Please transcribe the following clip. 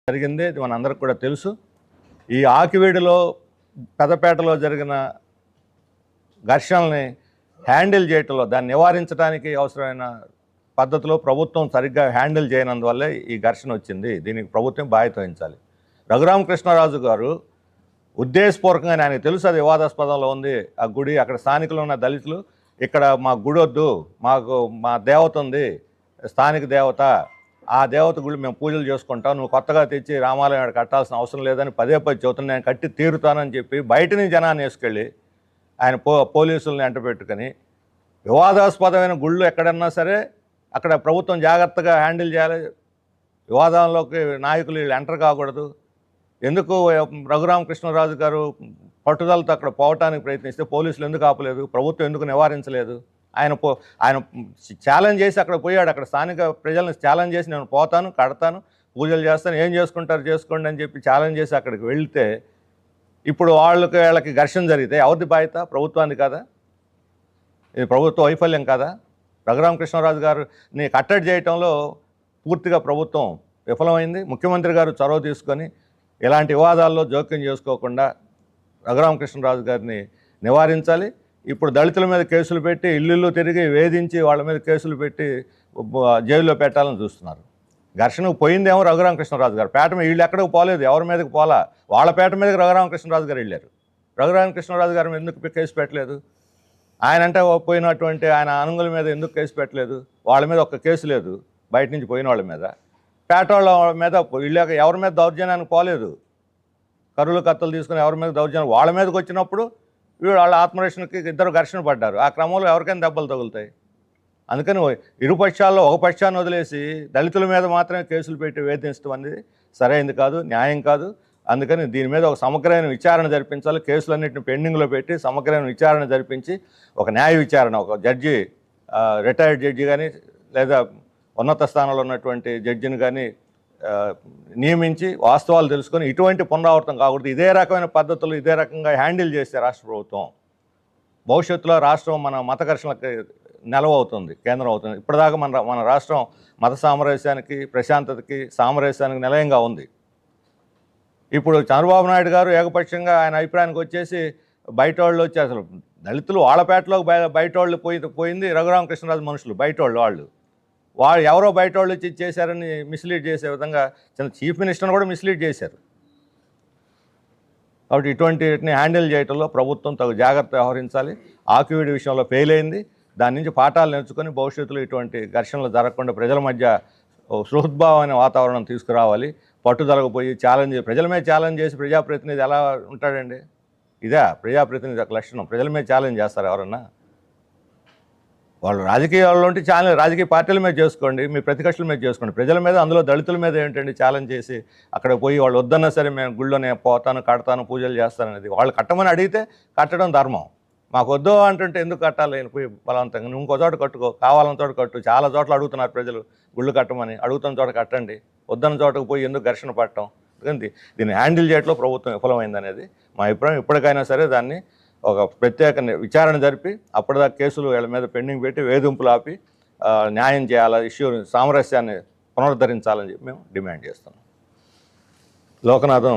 జరిగింది ఇది మనందరికి కూడా తెలుసు. ఈ ఆకివీడులో పెదపేటలో జరిగిన ఘర్షణల్ని హ్యాండిల్ చేయటంలో దాన్ని నివారించడానికి అవసరమైన పద్ధతిలో ప్రభుత్వం సరిగ్గా హ్యాండిల్ చేయనందువల్లే ఈ ఘర్షణ వచ్చింది. దీనికి ప్రభుత్వం బాధ్యత వహించాలి. రఘురామకృష్ణరాజు గారు ఉద్దేశపూర్వకంగా ఆయనకు తెలుసు అది వివాదాస్పదంలో ఉంది ఆ గుడి, అక్కడ స్థానికులు ఉన్న దళితులు ఇక్కడ మా గుడి వద్దు, మాకు మా దేవత ఉంది, స్థానిక దేవత, ఆ దేవత గుడి మేము పూజలు చేసుకుంటాం, నువ్వు కొత్తగా తెచ్చి రామాలయం కట్టాల్సిన అవసరం లేదని పదే చెబుతున్నా, నేను కట్టి తీరుతానని చెప్పి బయటని జనాన్ని వేసుకెళ్ళి ఆయన పోలీసులను ఎంటబెట్టుకొని వివాదాస్పదమైన గుళ్ళు ఎక్కడన్నా సరే అక్కడ ప్రభుత్వం జాగ్రత్తగా హ్యాండిల్ చేయాలి. వివాదంలోకి నాయకులు వీళ్ళు ఎంటర్ కాకూడదు. ఎందుకు రఘురామకృష్ణరాజు గారు పట్టుదలతో అక్కడ పోవటానికి ప్రయత్నిస్తే పోలీసులు ఎందుకు ఆపలేదు, ప్రభుత్వం ఎందుకు నివారించలేదు? ఆయన ఛాలెంజ్ చేసి అక్కడ పోయాడు. అక్కడ స్థానిక ప్రజలను ఛాలెంజ్ చేసి నేను పోతాను, కడతాను, పూజలు చేస్తాను, ఏం చేసుకుంటారు చేసుకోండి అని చెప్పి ఛాలెంజ్ చేసి అక్కడికి వెళ్తే ఇప్పుడు వీళ్ళకి ఘర్షణ జరిగితే ఎవరిది బాధ్యత? ప్రభుత్వాన్ని కాదా? ఇది ప్రభుత్వ వైఫల్యం కాదా? రఘురామకృష్ణరాజు గారిని కట్టడి చేయటంలో పూర్తిగా ప్రభుత్వం విఫలమైంది. ముఖ్యమంత్రి గారు చొరవ తీసుకొని ఇలాంటి వివాదాల్లో జోక్యం చేసుకోకుండా రఘురామకృష్ణరాజు గారిని నివారించాలి. ఇప్పుడు దళితుల మీద కేసులు పెట్టి ఇల్లు తిరిగి వేధించి వాళ్ళ మీద కేసులు పెట్టి జైల్లో పెట్టాలని చూస్తున్నారు. ఘర్షణకు పోయిందేమో రఘురామకృష్ణరాజు గారు, పేట మీద వీళ్ళు ఎక్కడికి పోలేదు, ఎవరి మీదకి పోలా, వాళ్ళ పేట మీదకి రఘురామకృష్ణరాజు గారు వెళ్ళారు. రఘురామకృష్ణరాజు గారి మీద ఎందుకు కేసు పెట్టలేదు? ఆయన అంటే పోయినటువంటి ఆయన అనుగుల మీద ఎందుకు కేసు పెట్టలేదు? వాళ్ళ మీద ఒక్క కేసు లేదు, బయట నుంచి పోయిన వాళ్ళ మీద. పేట వాళ్ళ మీద వీళ్ళ ఎవరి మీద దౌర్జన్యానికి పోలేదు, కర్రలు కత్తలు తీసుకుని ఎవరి మీద దౌర్జన్యం వాళ్ళ మీదకి వచ్చినప్పుడు వీళ్ళు వాళ్ళ ఆత్మరక్షణకి ఇద్దరు ఘర్షణ పడ్డారు. ఆ క్రమంలో ఎవరికైనా దెబ్బలు తగులుతాయి. అందుకని ఇరుపక్షాల్లో ఒక పక్షాన్ని వదిలేసి దళితుల మీద మాత్రమే కేసులు పెట్టి వేధించడం అనేది సరైనది కాదు, న్యాయం కాదు. అందుకని దీని మీద ఒక సమగ్రమైన విచారణ జరిపించాలి. కేసులన్నింటిని పెండింగ్లో పెట్టి సమగ్రమైన విచారణ జరిపించి ఒక న్యాయ విచారణ, ఒక జడ్జి, రిటైర్డ్ జడ్జి కానీ లేదా ఉన్నత స్థానంలో ఉన్నటువంటి జడ్జిని కానీ నియమించి వాస్తవాలు తెలుసుకొని ఇటువంటి పునరావృతం కాకూడదు. ఇదే రకమైన పద్ధతులు ఇదే రకంగా హ్యాండిల్ చేస్తే రాష్ట్ర ప్రభుత్వం భవిష్యత్తులో రాష్ట్రం మన మత ఘర్షణలకు నెలవవుతుంది, కేంద్రం అవుతుంది. ఇప్పటిదాకా మన రాష్ట్రం మత సామరస్యానికి, ప్రశాంతతకి, సామరస్యానికి నిలయంగా ఉంది. ఇప్పుడు చంద్రబాబు నాయుడు గారు ఏకపక్షంగా ఆయన అభిప్రాయానికి వచ్చేసి బయట వాళ్ళు వచ్చి అసలు దళితులు వాళ్ళపేటలో బయట వాళ్ళు పోయింది రఘురామకృష్ణరాజు మనుషులు, బయట వాళ్ళు ఎవరో బయట వాళ్ళు వచ్చి చేశారని మిస్లీడ్ చేసే విధంగా చీఫ్ మినిస్టర్ని కూడా మిస్లీడ్ చేశారు. కాబట్టి ఇటువంటిని హ్యాండిల్ చేయడంలో ప్రభుత్వం తగు జాగ్రత్త వ్యవహరించాలి. ఆకివీడి విషయంలో ఫెయిల్ అయింది. దాని నుంచి పాఠాలు నేర్చుకొని భవిష్యత్తులో ఇటువంటి ఘర్షణలు జరగకుండా ప్రజల మధ్య సుహృద్భావమైన వాతావరణం తీసుకురావాలి. పట్టుదలకు పోయి ప్రజల మీద ఛాలెంజ్ చేసి ప్రజాప్రతినిధి ఎలా ఉంటాడండి? ఇదే ప్రజాప్రతినిధి ఒక లక్షణం. ప్రజల మీద ఛాలెంజ్ చేస్తారు ఎవరన్నా? వాళ్ళు రాజకీయాల్లో ఉంటే రాజకీయ పార్టీల మీద చేసుకోండి, మీ ప్రతిపక్షాల మీద చేసుకోండి. ప్రజల మీద, అందులో దళితుల మీద ఏంటండి ఛాలెంజ్ చేసి అక్కడ పోయి వాళ్ళు వద్దన్నా సరే మేము గుళ్ళోనే పోతాను, కడతాను, పూజలు చేస్తాను అనేది. వాళ్ళు కట్టమని అడిగితే కట్టడం ధర్మం. మాకు వద్దు అంటుంటే ఎందుకు కట్టాలి? నేను పోయి బలవంతంగా నువ్వు ఇంకో చోట కట్టుకో, కావాలని చోట కట్టు. చాలా చోట్ల అడుగుతున్నారు ప్రజలు గుళ్ళు కట్టమని, అడుగుతున్న చోట కట్టండి, వద్దన్న చోటకు పోయి ఎందుకు ఘర్షణ పడటం? ఎందుకంటే దీన్ని హ్యాండిల్ చేయడంలో ప్రభుత్వం విఫలమైంది అనేది మా అభిప్రాయం. ఇప్పటికైనా సరే దాన్ని ఒక ప్రత్యేక విచారణ జరిపి అప్పటిదాకా కేసులు వీళ్ళ మీద పెండింగ్ పెట్టి వేధింపులు ఆపి న్యాయం చేయాలి, సామరస్యాన్ని పునరుద్ధరించాలని చెప్పి మేము డిమాండ్ చేస్తున్నాం. లోకనాథం